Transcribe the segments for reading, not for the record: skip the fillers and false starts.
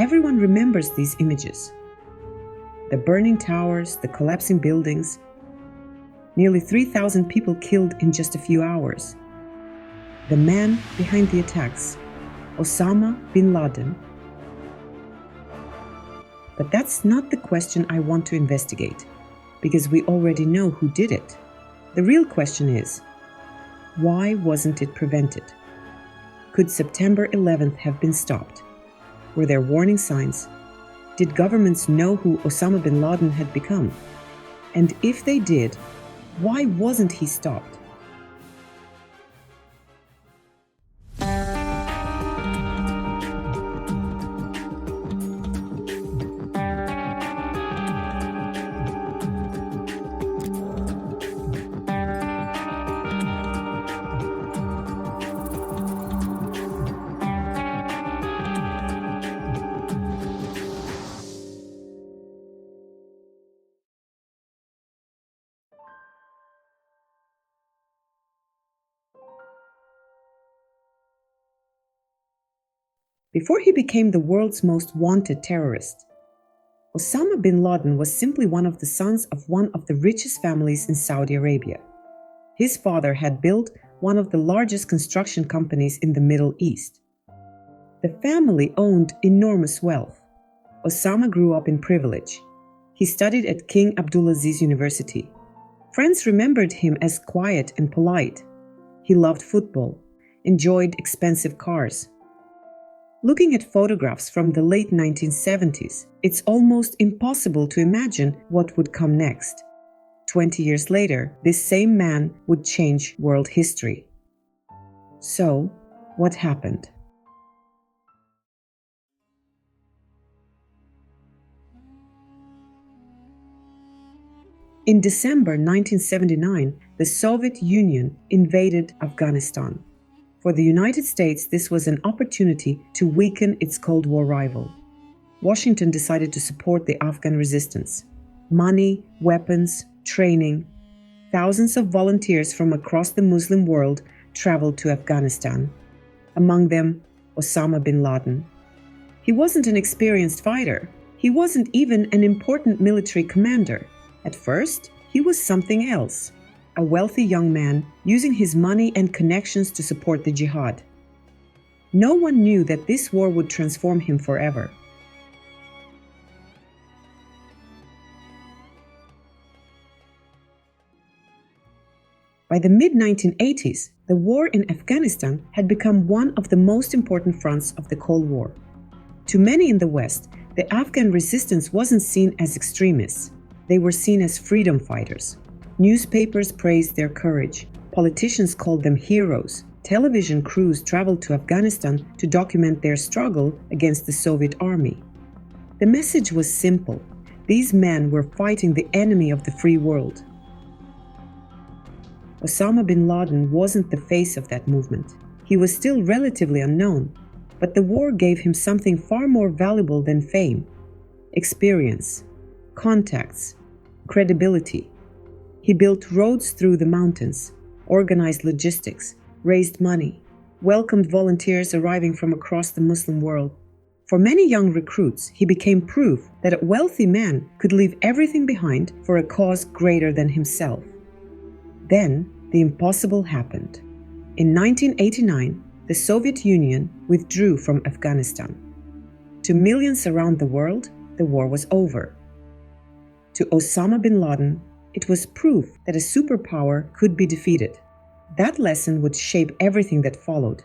everyone remembers these images. The burning towers, the collapsing buildings, nearly 3,000 people killed in just a few hours. The man behind the attacks, Osama bin Laden. But that's not the question I want to investigate, because we already know who did it. The real question is, why wasn't it prevented? Could September 11th have been stopped? Were there warning signs? Did governments know who Osama bin Laden had become? And if they did, why wasn't he stopped? Before he became the world's most wanted terrorist, Osama bin Laden was simply one of the sons of one of the richest families in Saudi Arabia. His father had built one of the largest construction companies in the Middle East. The family owned enormous wealth. Osama grew up in privilege. He studied at King Abdulaziz University. Friends remembered him as quiet and polite. He loved football, enjoyed expensive cars. Looking at photographs from the late 1970s, it's almost impossible to imagine what would come next. 20 years later, this same man would change world history. So, what happened? In December 1979, the Soviet Union invaded Afghanistan. For the United States, this was an opportunity to weaken its Cold War rival. Washington decided to support the Afghan resistance. Money, weapons, training. Thousands of volunteers from across the Muslim world traveled to Afghanistan. Among them, Osama bin Laden. He wasn't an experienced fighter. He wasn't even an important military commander. At first, he was something else. A wealthy young man using his money and connections to support the jihad. No one knew that this war would transform him forever. By the mid-1980s, the war in Afghanistan had become one of the most important fronts of the Cold War. To many in the West, the Afghan resistance wasn't seen as extremists. They were seen as freedom fighters. Newspapers praised their courage. Politicians called them heroes. Television crews traveled to Afghanistan to document their struggle against the Soviet army. The message was simple. These men were fighting the enemy of the free world. Osama bin Laden wasn't the face of that movement. He was still relatively unknown, but the war gave him something far more valuable than fame: experience, contacts, credibility. He built roads through the mountains, organized logistics, raised money, welcomed volunteers arriving from across the Muslim world. For many young recruits, he became proof that a wealthy man could leave everything behind for a cause greater than himself. Then, the impossible happened. In 1989, the Soviet Union withdrew from Afghanistan. To millions around the world, the war was over. To Osama bin Laden, it was proof that a superpower could be defeated. That lesson would shape everything that followed.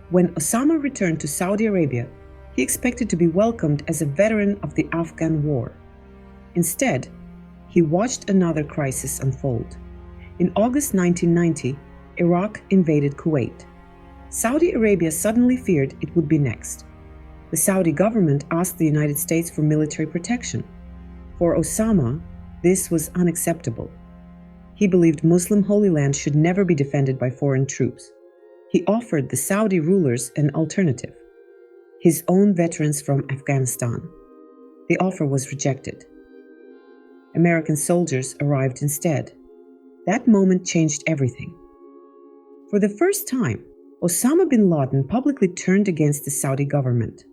When Osama returned to Saudi Arabia, he expected to be welcomed as a veteran of the Afghan war. Instead, he watched another crisis unfold. In August 1990, Iraq invaded Kuwait. Saudi Arabia suddenly feared it would be next. The Saudi government asked the United States for military protection. For Osama, this was unacceptable. He believed Muslim Holy Land should never be defended by foreign troops. He offered the Saudi rulers an alternative: his own veterans from Afghanistan. The offer was rejected. American soldiers arrived instead. That moment changed everything. For the first time, Osama bin Laden publicly turned against the Saudi government.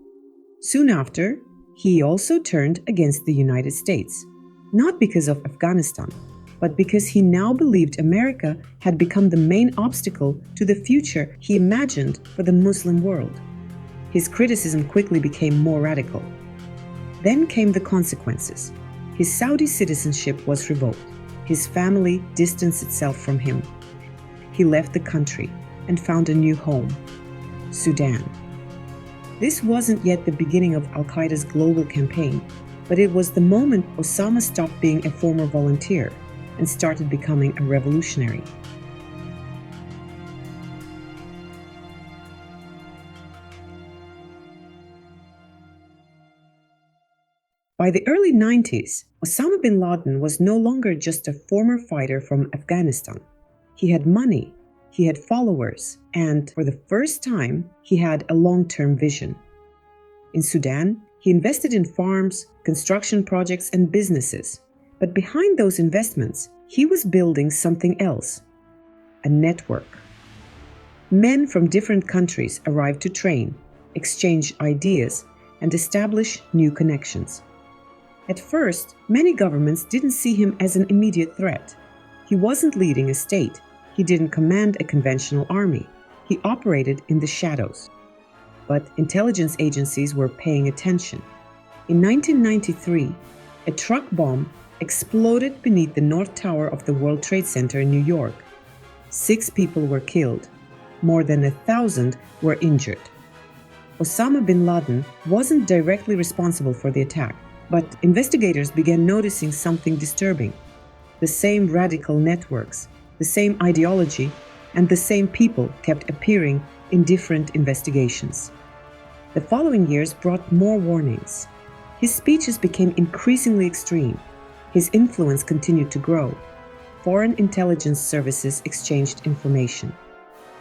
Soon after, he also turned against the United States, not because of Afghanistan, but because he now believed America had become the main obstacle to the future he imagined for the Muslim world. His criticism quickly became more radical. Then came the consequences. His Saudi citizenship was revoked. His family distanced itself from him. He left the country and found a new home, Sudan. This wasn't yet the beginning of Al-Qaeda's global campaign, but it was the moment Osama stopped being a former volunteer and started becoming a revolutionary. By the early 90s, Osama bin Laden was no longer just a former fighter from Afghanistan. He had money, he had followers, and for the first time, he had a long-term vision. In Sudan, he invested in farms, construction projects, and businesses. But behind those investments, he was building something else, a network. Men from different countries arrived to train, exchange ideas, and establish new connections. At first, many governments didn't see him as an immediate threat. He wasn't leading a state. He didn't command a conventional army. He operated in the shadows. But intelligence agencies were paying attention. In 1993, a truck bomb exploded beneath the North Tower of the World Trade Center in New York. 6 people were killed. More than 1,000 were injured. Osama bin Laden wasn't directly responsible for the attack, but investigators began noticing something disturbing. The same radical networks, the same ideology, and the same people kept appearing in different investigations. The following years brought more warnings. His speeches became increasingly extreme. His influence continued to grow. Foreign intelligence services exchanged information.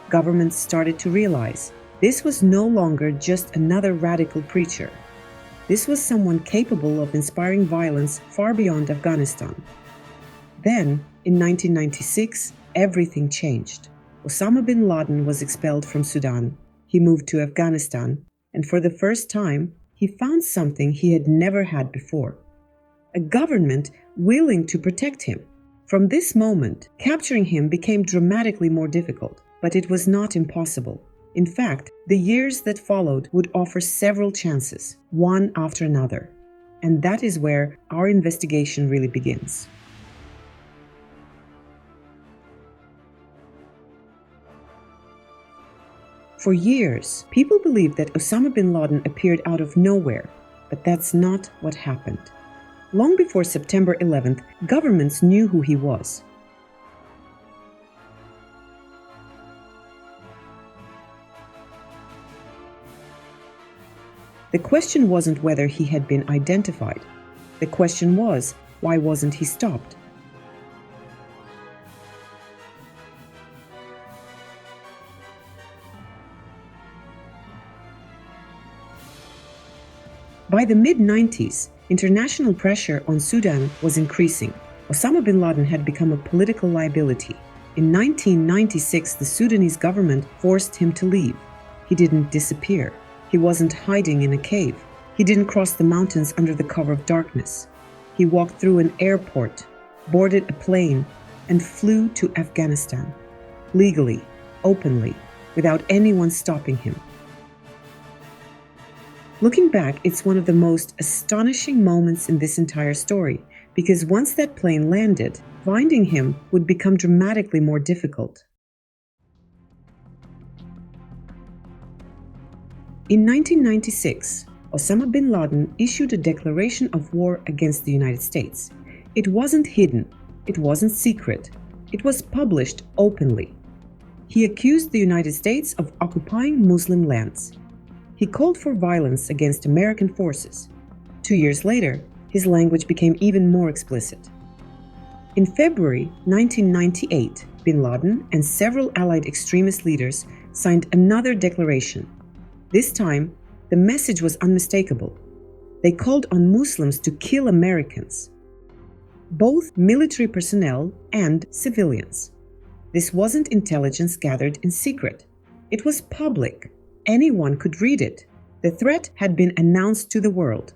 Governments started to realize this was no longer just another radical preacher. This was someone capable of inspiring violence far beyond Afghanistan. Then, in 1996, everything changed. Osama bin Laden was expelled from Sudan. He moved to Afghanistan, and for the first time, he found something he had never had before: a government willing to protect him. From this moment, capturing him became dramatically more difficult, but it was not impossible. In fact, the years that followed would offer several chances, one after another. And that is where our investigation really begins. For years, people believed that Osama bin Laden appeared out of nowhere, but that's not what happened. Long before September 11th, governments knew who he was. The question wasn't whether he had been identified. The question was, why wasn't he stopped? By the mid-90s, international pressure on Sudan was increasing. Osama bin Laden had become a political liability. In 1996, the Sudanese government forced him to leave. He didn't disappear. He wasn't hiding in a cave. He didn't cross the mountains under the cover of darkness. He walked through an airport, boarded a plane, and flew to Afghanistan. Legally, openly, without anyone stopping him. Looking back, it's one of the most astonishing moments in this entire story, because once that plane landed, finding him would become dramatically more difficult. In 1996, Osama bin Laden issued a declaration of war against the United States. It wasn't hidden, it wasn't secret, it was published openly. He accused the United States of occupying Muslim lands. He called for violence against American forces. 2 years later, his language became even more explicit. In February 1998, bin Laden and several allied extremist leaders signed another declaration. This time, the message was unmistakable. They called on Muslims to kill Americans. both military personnel and civilians. This wasn't intelligence gathered in secret. It was public. Anyone could read it. The threat had been announced to the world.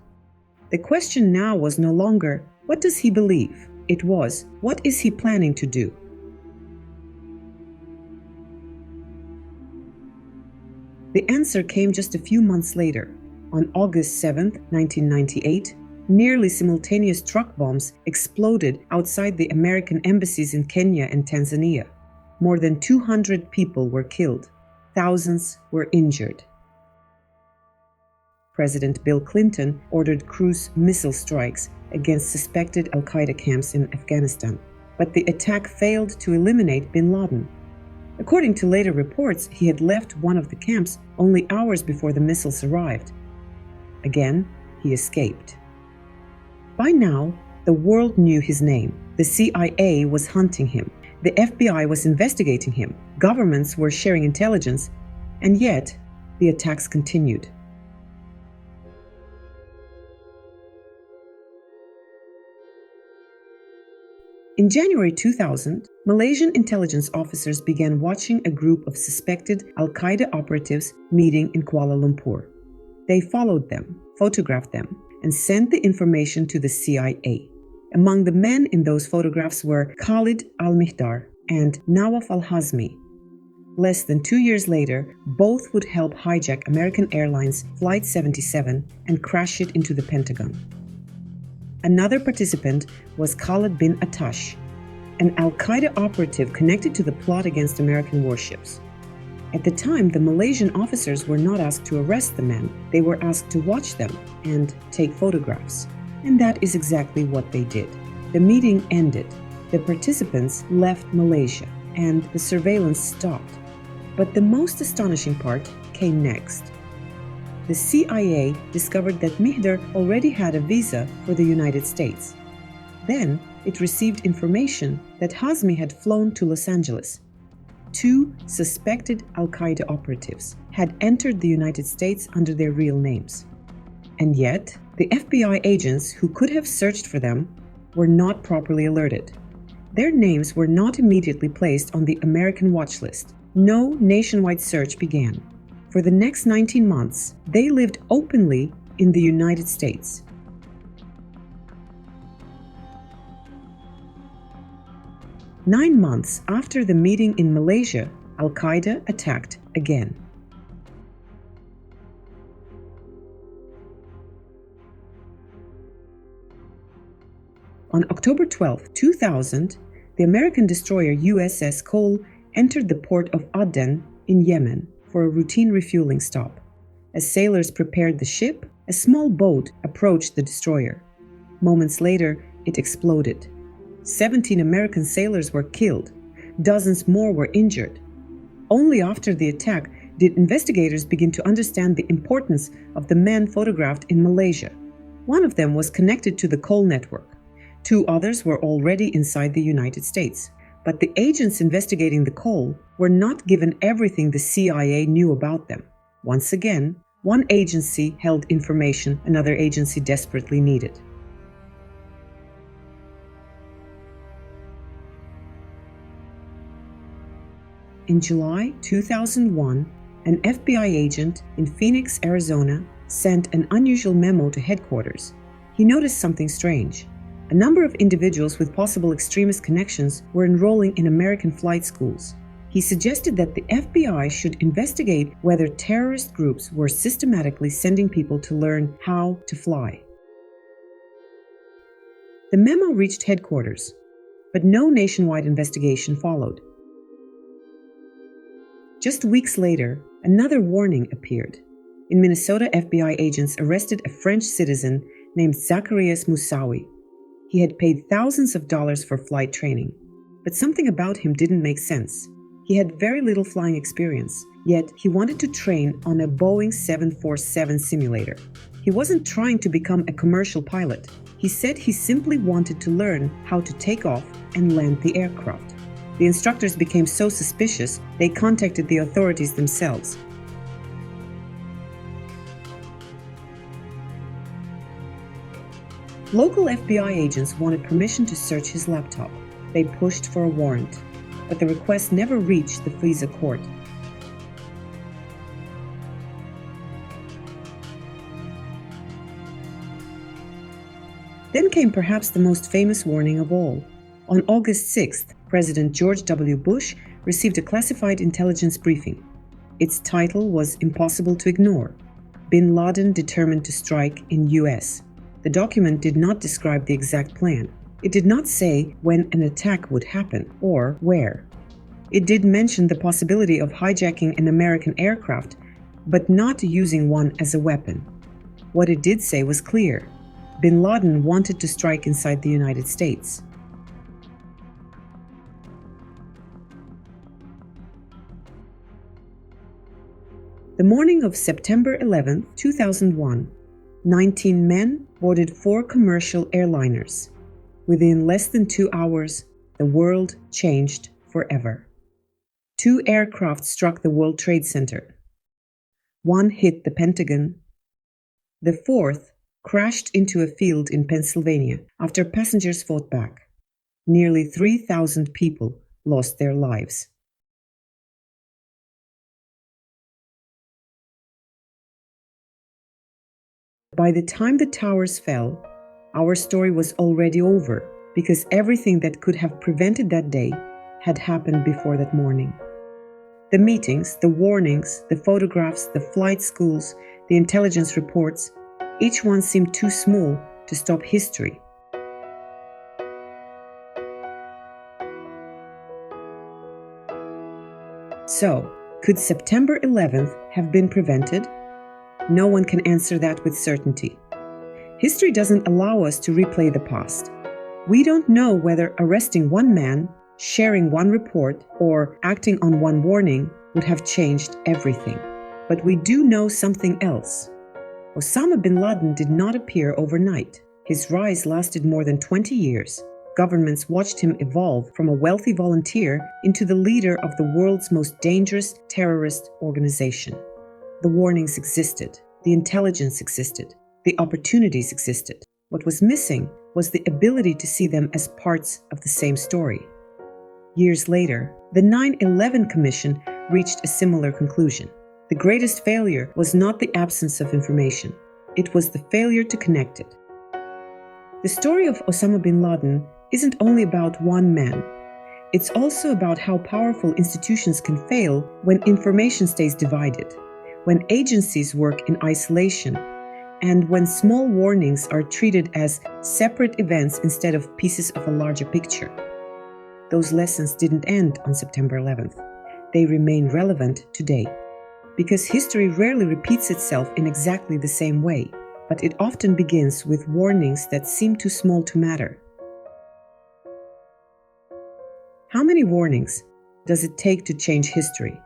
The question now was no longer, what does he believe? It was, what is he planning to do? The answer came just a few months later. On August 7, 1998, nearly simultaneous truck bombs exploded outside the American embassies in Kenya and Tanzania. More than 200 people were killed. Thousands were injured. President Bill Clinton ordered cruise missile strikes against suspected al-Qaeda camps in Afghanistan, but the attack failed to eliminate bin Laden. According to later reports, he had left one of the camps only hours before the missiles arrived. Again, he escaped. By now, the world knew his name. The CIA was hunting him. The FBI was investigating him. Governments were sharing intelligence, and yet the attacks continued. In January 2000, Malaysian intelligence officers began watching a group of suspected al-Qaeda operatives meeting in Kuala Lumpur. They followed them, photographed them, and sent the information to the CIA. Among the men in those photographs were Khalid al-Mihdar and Nawaf al-Hazmi. Less than 2 years later, both would help hijack American Airlines Flight 77 and crash it into the Pentagon. Another participant was Khalid bin Attash, an al-Qaeda operative connected to the plot against American warships. At the time, the Malaysian officers were not asked to arrest the men. They were asked to watch them and take photographs. And that is exactly what they did. The meeting ended. The participants left Malaysia, and the surveillance stopped. But the most astonishing part came next. The CIA discovered that Mihdar already had a visa for the United States. Then it received information that Hazmi had flown to Los Angeles. 2 suspected al-Qaeda operatives had entered the United States under their real names. And yet, the FBI agents who could have searched for them were not properly alerted. Their names were not immediately placed on the American watch list. No nationwide search began. For the next 19 months, they lived openly in the United States. Nine months after the meeting in Malaysia, al-Qaeda attacked again. On October 12, 2000, the American destroyer USS Cole entered the port of Aden in Yemen for a routine refueling stop. As sailors prepared the ship, a small boat approached the destroyer. Moments later, it exploded. 17 American sailors were killed. Dozens more were injured. Only after the attack did investigators begin to understand the importance of the men photographed in Malaysia. One of them was connected to the Cole network. 2 others were already inside the United States. But the agents investigating the Cole were not given everything the CIA knew about them. Once again, one agency held information another agency desperately needed. In July 2001, an FBI agent in Phoenix, Arizona, sent an unusual memo to headquarters. He noticed something strange. A number of individuals with possible extremist connections were enrolling in American flight schools. He suggested that the FBI should investigate whether terrorist groups were systematically sending people to learn how to fly. The memo reached headquarters, but no nationwide investigation followed. Just weeks later, another warning appeared. In Minnesota, FBI agents arrested a French citizen named Zacarias Moussaoui. He had paid thousands of dollars for flight training, but something about him didn't make sense. He had very little flying experience, yet he wanted to train on a Boeing 747 simulator. He wasn't trying to become a commercial pilot. He said he simply wanted to learn how to take off and land the aircraft. The instructors became so suspicious, they contacted the authorities themselves. Local FBI agents wanted permission to search his laptop. They pushed for a warrant, but the request never reached the FISA court. Then came perhaps the most famous warning of all. On August 6th, President George W. Bush received a classified intelligence briefing. Its title was Impossible to Ignore. Bin Laden determined to strike in US. The document did not describe the exact plan. It did not say when an attack would happen or where. It did mention the possibility of hijacking an American aircraft, but not using one as a weapon. What it did say was clear. Bin Laden wanted to strike inside the United States. The morning of September 11, 2001, 19 men boarded 4 commercial airliners. Within less than 2 hours, the world changed forever. 2 aircraft struck the World Trade Center. 1 hit the Pentagon. The 4th crashed into a field in Pennsylvania after passengers fought back. Nearly 3,000 people lost their lives. By the time the towers fell, our story was already over because everything that could have prevented that day had happened before that morning. The meetings, the warnings, the photographs, the flight schools, the intelligence reports, each one seemed too small to stop history. So, could September 11th have been prevented? No one can answer that with certainty. History doesn't allow us to replay the past. We don't know whether arresting one man, sharing one report, or acting on one warning would have changed everything. But we do know something else. Osama bin Laden did not appear overnight. His rise lasted more than 20 years. Governments watched him evolve from a wealthy volunteer into the leader of the world's most dangerous terrorist organization. The warnings existed, the intelligence existed, the opportunities existed. What was missing was the ability to see them as parts of the same story. Years later, the 9/11 Commission reached a similar conclusion. The greatest failure was not the absence of information, it was the failure to connect it. The story of Osama bin Laden isn't only about one man. It's also about how powerful institutions can fail when information stays divided, when agencies work in isolation, and when small warnings are treated as separate events instead of pieces of a larger picture. Those lessons didn't end on September 11th. They remain relevant today. Because history rarely repeats itself in exactly the same way, but it often begins with warnings that seem too small to matter. How many warnings does it take to change history?